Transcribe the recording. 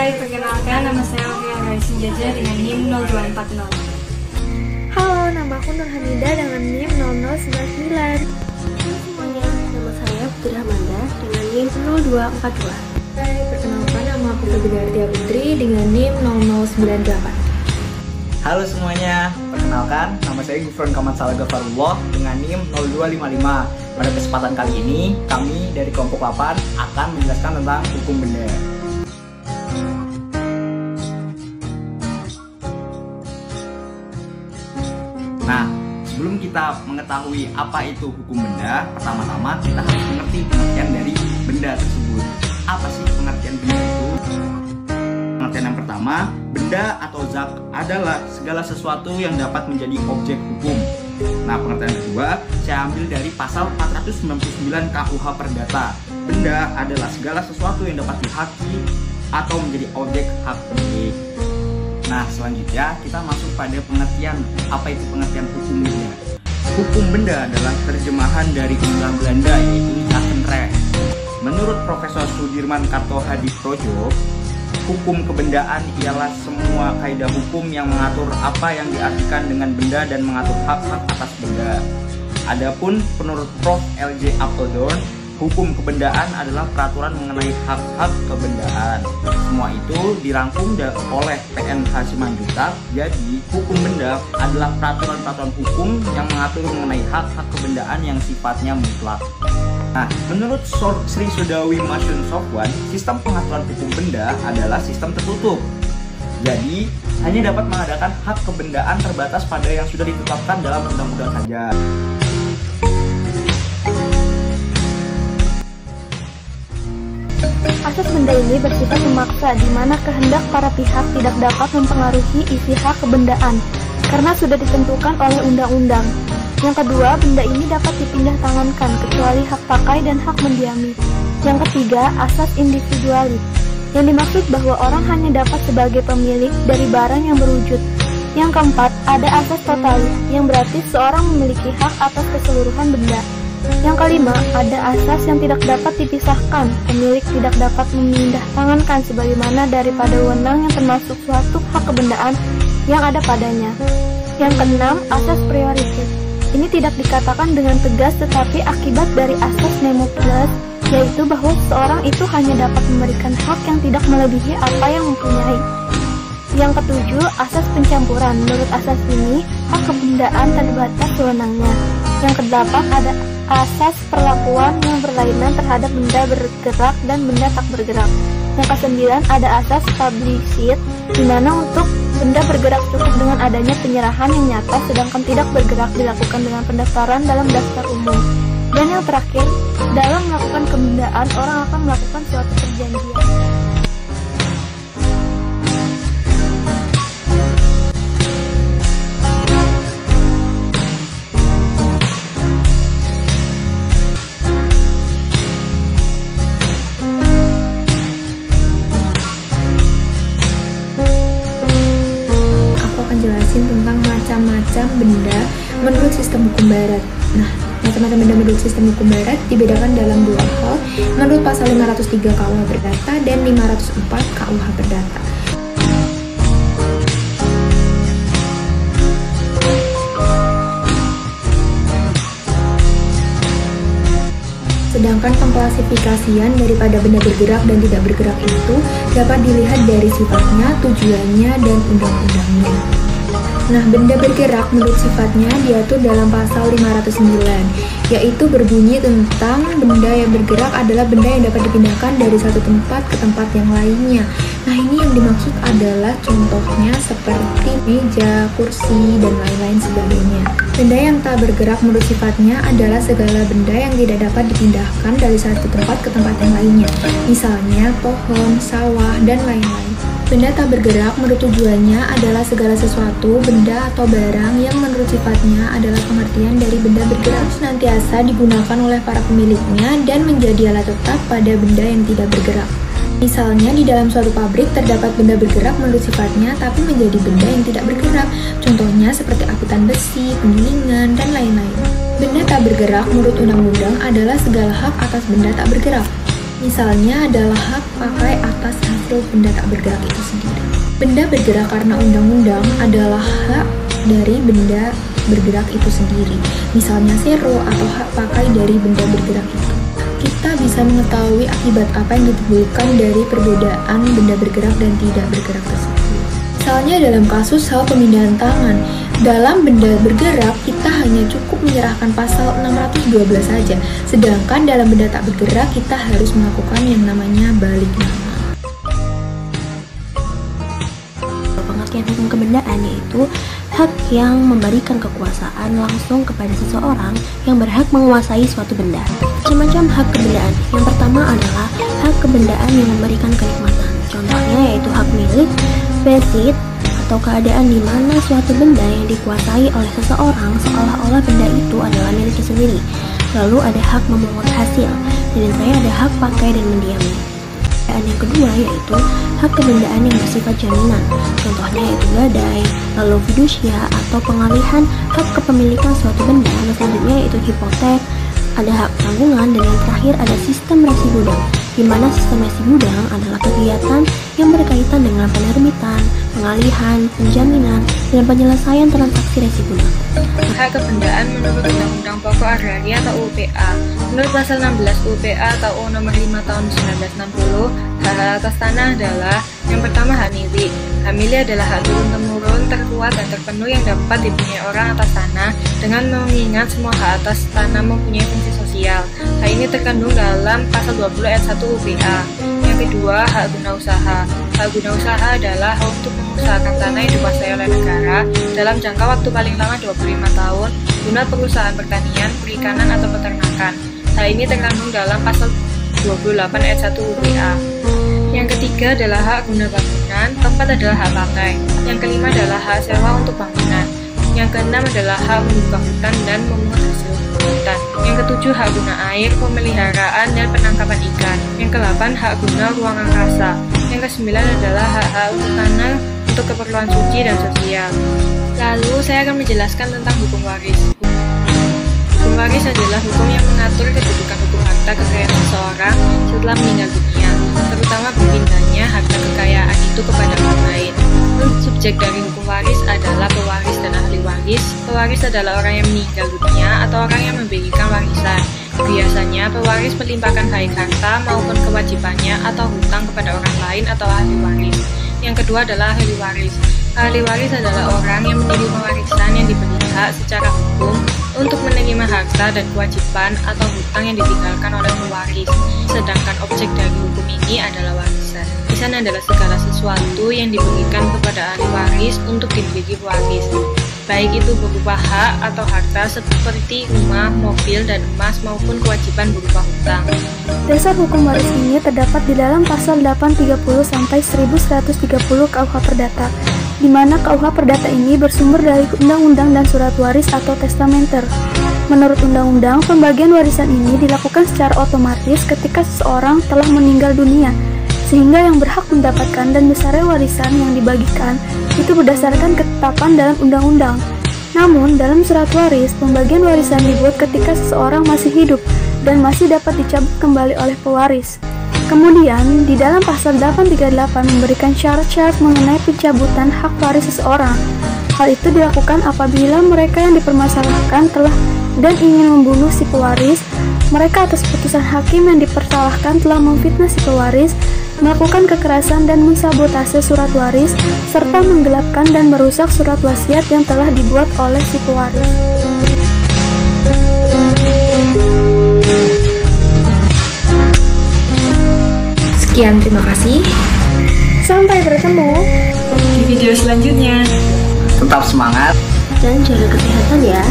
Hai, perkenalkan nama saya Alfian Raisin Jaja dengan NIM 0240. Halo, nama aku Nur Hamidah dengan NIM 0099. Halo semuanya, nama saya Putri Hamanda dengan NIM 0242. Hai, perkenalkan nama aku Febri Artia Putri dengan NIM 0098. Halo semuanya, perkenalkan nama saya Gufron Kamat Salah Gafarullah dengan NIM 0255. Pada kesempatan kali ini, kami dari kelompok 8 akan menjelaskan tentang hukum benda. Nah, sebelum kita mengetahui apa itu hukum benda, pertama-tama kita harus mengerti pengertian dari benda tersebut. Apa sih pengertian benda itu? Pengertian yang pertama, benda atau zat adalah segala sesuatu yang dapat menjadi objek hukum. Nah, pengertian kedua, saya ambil dari pasal 499 KUH Perdata. Benda adalah segala sesuatu yang dapat dihaki atau menjadi objek hak pemilik. Nah, selanjutnya kita masuk pada pengertian. Apa itu pengertian hukum benda? Hukum benda adalah terjemahan dari undang Belanda yaitu Zakenrecht. Menurut Profesor Sudirman Kartohadiprodjo, hukum kebendaan ialah semua kaidah hukum yang mengatur apa yang diartikan dengan benda dan mengatur hak-hak atas benda. Adapun menurut Prof. L.J. Apeldoorn, hukum kebendaan adalah peraturan mengenai hak-hak kebendaan. Semua itu dirangkum oleh PNH Simanjuntak. Jadi, hukum benda adalah peraturan-peraturan hukum yang mengatur mengenai hak-hak kebendaan yang sifatnya mutlak. Nah, menurut Sri Sudawi Masyun Sofwan, sistem pengaturan hukum benda adalah sistem tertutup. Jadi, hanya dapat mengadakan hak kebendaan terbatas pada yang sudah ditetapkan dalam undang-undang saja. Asas benda ini bersifat memaksa, di mana kehendak para pihak tidak dapat mempengaruhi isi hak kebendaan, karena sudah ditentukan oleh undang-undang. Yang kedua, benda ini dapat dipindah tangankan, kecuali hak pakai dan hak mendiami. Yang ketiga, asas individualis, yang dimaksud bahwa orang hanya dapat sebagai pemilik dari barang yang berwujud. Yang keempat, ada asas totalis, yang berarti seorang memiliki hak atas keseluruhan benda. Yang kelima, ada asas yang tidak dapat dipisahkan, pemilik tidak dapat memindah tangankan sebagaimana daripada wewenang yang termasuk suatu hak kebendaan yang ada padanya. Yang keenam, asas prioritas. Ini tidak dikatakan dengan tegas, tetapi akibat dari asas nemo plus, yaitu bahwa seseorang itu hanya dapat memberikan hak yang tidak melebihi apa yang mempunyai. Yang ketujuh, asas pencampuran. Menurut asas ini, hak kebendaan terbatas wewenangnya. Yang kedelapan, ada asas perlakuan yang berlainan terhadap benda bergerak dan benda tak bergerak. Yang kesembilan, ada asas publicit, di mana untuk benda bergerak cukup dengan adanya penyerahan yang nyata, sedangkan tidak bergerak dilakukan dengan pendaftaran dalam daftar umum. Dan yang terakhir, dalam melakukan kebendaan, orang akan melakukan suatu perjanjian. Jelasin tentang macam-macam benda menurut sistem hukum barat. Nah, macam-macam benda menurut sistem hukum barat dibedakan dalam dua hal, menurut pasal 503 KUH Perdata dan 504 KUH Perdata. Sedangkan pengklasifikasian daripada benda bergerak dan tidak bergerak itu dapat dilihat dari sifatnya, tujuannya, dan undang-undangnya. Nah, benda bergerak menurut sifatnya diatur dalam pasal 509, yaitu berbunyi tentang benda yang bergerak adalah benda yang dapat dipindahkan dari satu tempat ke tempat yang lainnya. Nah, ini yang dimaksud adalah contohnya seperti meja, kursi, dan lain-lain sebagainya. Benda yang tak bergerak menurut sifatnya adalah segala benda yang tidak dapat dipindahkan dari satu tempat ke tempat yang lainnya, misalnya pohon, sawah, dan lain-lain. Benda tak bergerak menurut tujuannya adalah segala sesuatu, benda atau barang yang menurut sifatnya adalah pengertian dari benda bergerak, senantiasa digunakan oleh para pemiliknya dan menjadi alat tetap pada benda yang tidak bergerak. Misalnya di dalam suatu pabrik terdapat benda bergerak menurut sifatnya tapi menjadi benda yang tidak bergerak. Contohnya seperti apitan besi, penggilingan, dan lain-lain. Benda tak bergerak menurut undang-undang adalah segala hak atas benda tak bergerak. Misalnya adalah hak pakai atas hasil justru benda tak bergerak itu sendiri. Benda bergerak karena undang-undang adalah hak dari benda bergerak itu sendiri, misalnya sero atau hak pakai dari benda bergerak itu. Kita bisa mengetahui akibat apa yang ditimbulkan dari perbedaan benda bergerak dan tidak bergerak tersebut. Misalnya dalam kasus hal pemindahan tangan, dalam benda bergerak kita hanya cukup menyerahkan pasal 612 saja, sedangkan dalam benda tak bergerak kita harus melakukan yang namanya balik nama. Pengertian hukum kebendaan yaitu hak yang memberikan kekuasaan langsung kepada seseorang yang berhak menguasai suatu benda. Macam-macam hak kebendaan. Yang pertama adalah hak kebendaan yang memberikan kenikmatan. Contohnya yaitu hak milik, besit, atau keadaan di mana suatu benda yang dikuasai oleh seseorang seolah-olah benda itu adalah miliknya sendiri. Lalu ada hak memungut hasil, dan yang terakhir ada hak pakai dan mendiami. Dan yang kedua yaitu hak kebendaan yang bersifat jaminan. Contohnya yaitu gadai, lalu fidusia atau pengalihan hak kepemilikan suatu benda. Selanjutnya yaitu hipotek, ada hak tanggungan, dan yang terakhir ada sistem resi gudang, di mana sistem resi gudang adalah kegiatan yang berkaitan dengan penerbitan, pengalihan, penjaminan, dan penyelesaian transaksi resi gudang. Hak kebendaan menurut Undang-Undang Pokok Agraria atau UPA. Menurut pasal 16 UPA atau UU Nomor 5 Tahun 1960, hak atas tanah adalah yang pertama hak milik. Hak milik adalah hak turun-temurun terkuat dan terpenuh yang dapat dipunyai orang atas tanah dengan mengingat semua hak atas tanah mempunyai fungsi sosial. Hak ini terkandung dalam pasal 20 ayat 1 UPA. Yang kedua, hak guna usaha. Hak guna usaha adalah hak untuk mengusahakan tanah yang dikuasai oleh negara dalam jangka waktu paling lama 25 tahun guna perusahaan pertanian, perikanan, atau peternakan. Hal ini terkandung dalam pasal 28 ayat 1 UPA. Yang ketiga adalah hak guna bangunan, keempat adalah hak pakai. Yang kelima adalah hak sewa untuk bangunan. Yang keenam adalah hak membuka hutan dan memungut hasil hutan. Yang ketujuh hak guna air, pemeliharaan, dan penangkapan ikan. Yang kedelapan hak guna ruang angkasa. Yang kesembilan adalah hak-hak untuk tanah untuk keperluan suci dan sosial. Lalu saya akan menjelaskan tentang hukum waris. Hukum waris adalah hukum yang mengatur kedudukan hukum harta kekayaan seseorang setelah meninggal dunia, terutama berpindahnya harta kekayaan itu kepada orang lain. Subjek dari hukum waris adalah pewaris dan ahli waris. Pewaris adalah orang yang meninggal dunia atau orang yang memberikan warisan. Biasanya pewaris melimpahkan baik harta maupun kewajibannya atau hutang kepada orang lain atau ahli waris. Yang kedua adalah ahli waris. Ahli waris adalah orang yang menerima warisan yang diberi hak secara hukum untuk menerima harta dan kewajiban atau hutang yang ditinggalkan oleh pewaris. Sedangkan objek dari hukum ini adalah warisan. Warisan adalah segala sesuatu yang diberikan kepada ahli waris untuk dimiliki pewaris, baik itu berupa hak atau harta seperti rumah, mobil, dan emas maupun kewajiban berupa hutang. Dasar hukum waris ini terdapat di dalam pasal 830 sampai 1130 KUH Perdata, di mana KUH Perdata ini bersumber dari undang-undang dan surat waris atau testamenter. Menurut undang-undang, pembagian warisan ini dilakukan secara otomatis ketika seseorang telah meninggal dunia, sehingga yang berhak mendapatkan dan besarnya warisan yang dibagikan itu berdasarkan ketetapan dalam undang-undang. Namun, dalam surat waris, pembagian warisan dibuat ketika seseorang masih hidup dan masih dapat dicabut kembali oleh pewaris. Kemudian, di dalam pasal 838 memberikan syarat-syarat mengenai pencabutan hak waris seseorang. Hal itu dilakukan apabila mereka yang dipermasalahkan telah dan ingin membunuh si pewaris, mereka atas putusan hakim yang dipersalahkan telah memfitnah si pewaris, melakukan kekerasan dan mensabotase surat waris, serta menggelapkan dan merusak surat wasiat yang telah dibuat oleh si pewaris. Sekian, terima kasih. Sampai bertemu Di video selanjutnya. Tetap semangat Dan jaga kesehatan ya.